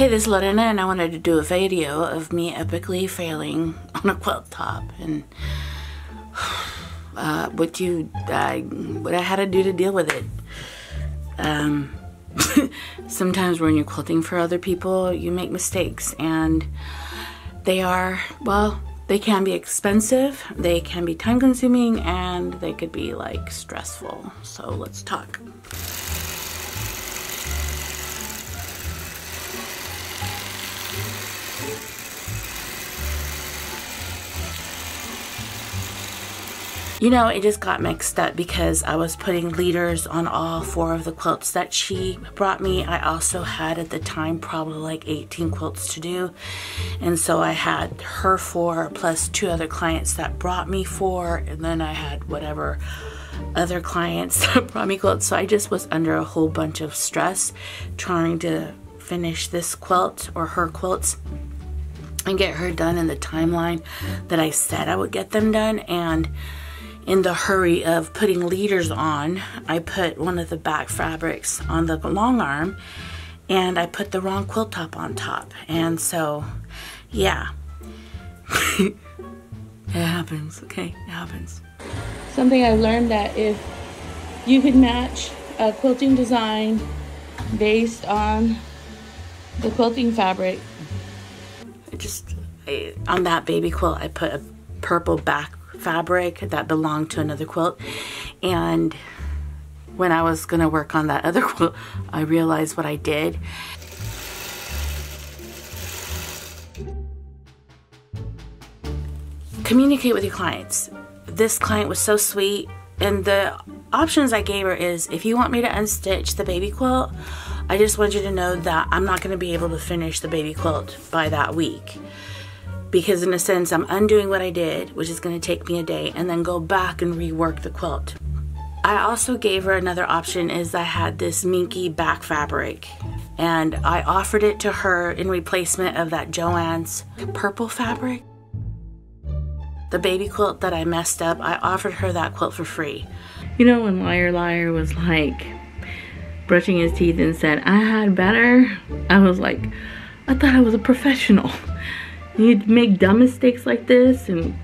Hey, this is Lorena, and I wanted to do a video of me epically failing on a quilt top and what I had to do to deal with it. Sometimes when you're quilting for other people, you make mistakes, and they can be expensive, they can be time consuming, and they could be like stressful. So let's talk. You know, it just got mixed up because I was putting leaders on all 4 of the quilts that she brought me. I also had at the time probably like 18 quilts to do. And so I had her 4 plus 2 other clients that brought me 4. And then I had whatever other clients that brought me quilts. So I just was under a whole bunch of stress trying to finish this quilt or her quilts and get her done in the timeline that I said I would get them done. And in the hurry of putting leaders on, I put one of the back fabrics on the long arm, and I put the wrong quilt top on top. And so, yeah, it happens, okay? It happens. Something I learned that if you could match a quilting design based on the quilting fabric. On that baby quilt, I put a purple back fabric that belonged to another quilt, and when I was gonna work on that other quilt, I realized what I did. Communicate with your clients. This client was so sweet, and the options I gave her is, if you want me to unstitch the baby quilt, I just want you to know that I'm not going to be able to finish the baby quilt by that week. Because in a sense, I'm undoing what I did, which is going to take me a day, and then go back and rework the quilt. I also gave her another option, is I had this minky back fabric, and I offered it to her in replacement of that Joann's purple fabric. The baby quilt that I messed up, I offered her that quilt for free. You know when Liar was like brushing his teeth and said, "I had better," I was like, I thought I was a professional. You'd make dumb mistakes like this, and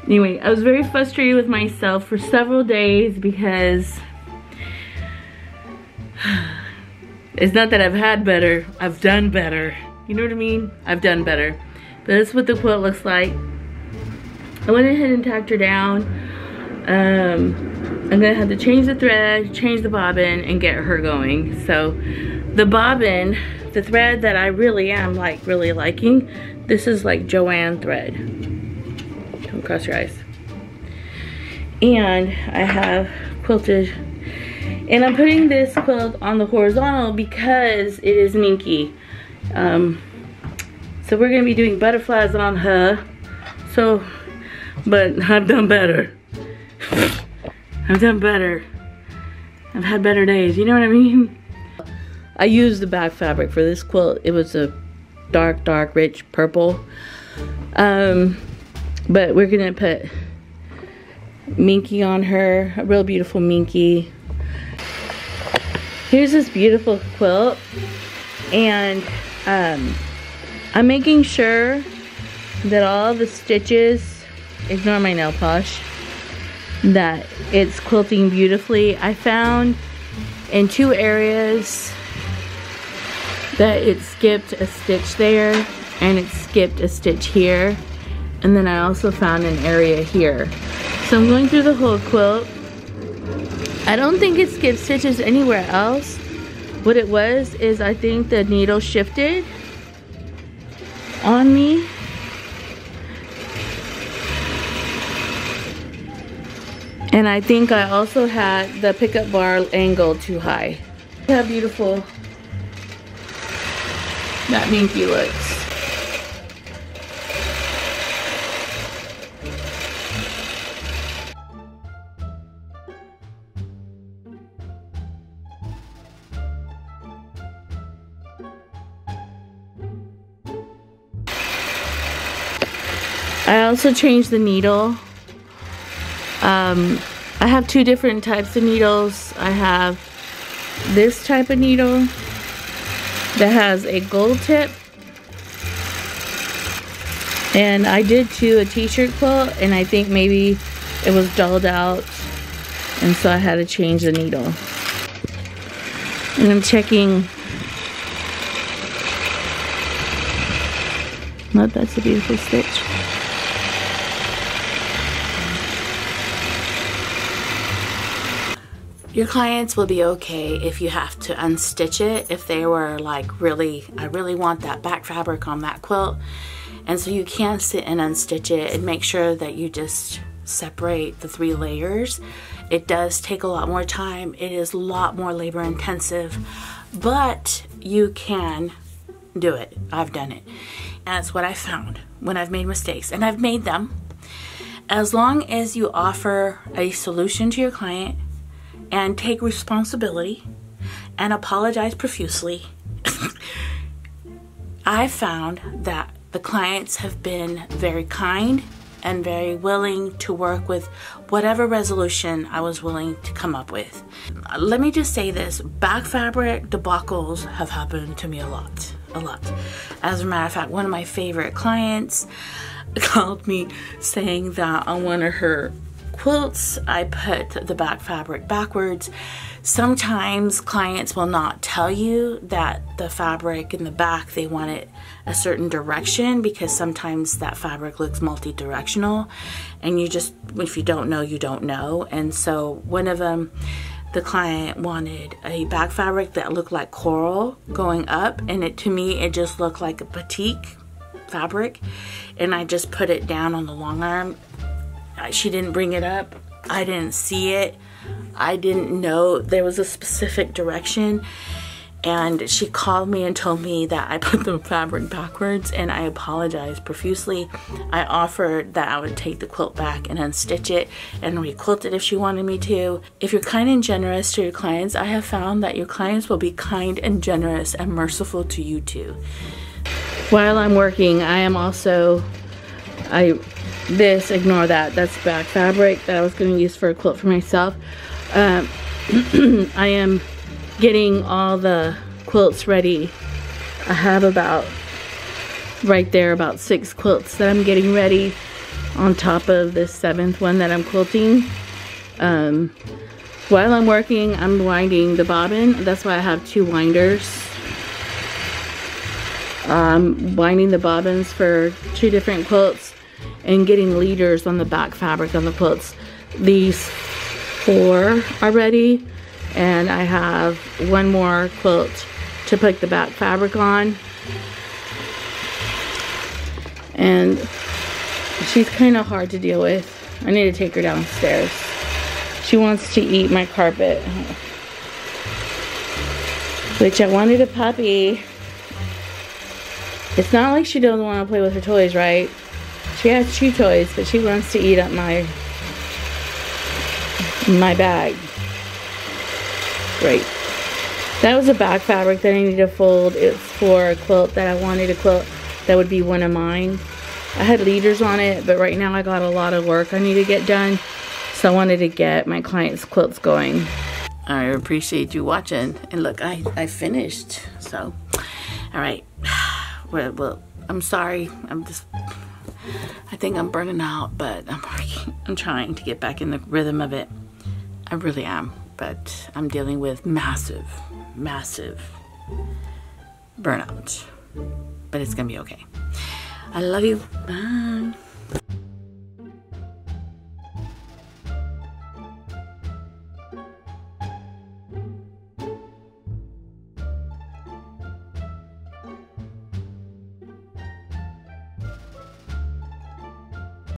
anyway, I was very frustrated with myself for several days because it's not that I've had better, I've done better. You know what I mean? I've done better. But that's what the quilt looks like. I went ahead and tacked her down. I'm gonna have to change the thread, change the bobbin, and get her going. So the bobbin, the thread that I really am really liking, this is like Joann thread. Don't cross your eyes. And I have quilted, and I'm putting this quilt on the horizontal because it is minky. So we're gonna be doing butterflies on her. So, but I've done better. I've done better. I've had better days, you know what I mean? I used the back fabric for this quilt. It was a dark, rich purple. But we're gonna put minky on her, a real beautiful minky. Here's this beautiful quilt, and I'm making sure that all the stitches, ignore my nail polish, that it's quilting beautifully. I found in 2 areas that it skipped a stitch there, and it skipped a stitch here, and then I also found an area here. So I'm going through the whole quilt. I don't think it skipped stitches anywhere else. What it was is, I think the needle shifted on me. And I think I also had the pickup bar angle too high. Look how beautiful that minky looks. I also changed the needle. I have 2 different types of needles. I have this type of needle that has a gold tip. And I did too a t-shirt quilt, and I think maybe it was dulled out, and so I had to change the needle. And I'm checking. Nope, that's a beautiful stitch. Your clients will be okay if you have to unstitch it, if they were like, really, I really want that back fabric on that quilt. And so you can sit and unstitch it and make sure that you just separate the 3 layers. It does take a lot more time. It is a lot more labor intensive, but you can do it. I've done it. And that's what I found when I've made mistakes, and I've made them. As long as you offer a solution to your client and take responsibility and apologize profusely, I found that the clients have been very kind and very willing to work with whatever resolution I was willing to come up with. Let me just say this, back fabric debacles have happened to me a lot. As a matter of fact, one of my favorite clients called me saying that on one of her quilts, I put the back fabric backwards. Sometimes clients will not tell you that the fabric in the back, they want it a certain direction, because sometimes that fabric looks multi-directional, and you just, if you don't know, you don't know. And so one of them, the client wanted a back fabric that looked like coral going up, and to me it just looked like a batik fabric, and I just put it down on the long arm. She didn't bring it up. I didn't see it. I didn't know there was a specific direction, and she called me and told me that I put the fabric backwards, and I apologized profusely. I offered that I would take the quilt back and unstitch it and requilt it if she wanted me to. If you're kind and generous to your clients, I have found that your clients will be kind and generous and merciful to you too. While I'm working, I am also, ignore that, that's back fabric that I was going to use for a quilt for myself. I am getting all the quilts ready. I have about, right there, about 6 quilts that I'm getting ready on top of this 7th one that I'm quilting. While I'm working, I'm winding the bobbin. That's why I have 2 winders. Winding the bobbins for 2 different quilts and getting leaders on the back fabric on the quilts. These 4 are ready, and I have 1 more quilt to put the back fabric on. And she's kind of hard to deal with. I need to take her downstairs. She wants to eat my carpet, which I wanted a puppy. It's not like she doesn't want to play with her toys, right? She has 2 toys, but she wants to eat up my bag. Great. That was a back fabric that I needed to fold. It's for a quilt that I wanted, a quilt that would be one of mine. I had leaders on it, but right now I got a lot of work I need to get done, so I wanted to get my clients' quilts going. I appreciate you watching, and look, I finished. So, all right. Well, I'm sorry. I think I'm burning out, but I'm trying to get back in the rhythm of it. I really am, but I'm dealing with massive burnout, but it's gonna be okay. I love you. Bye.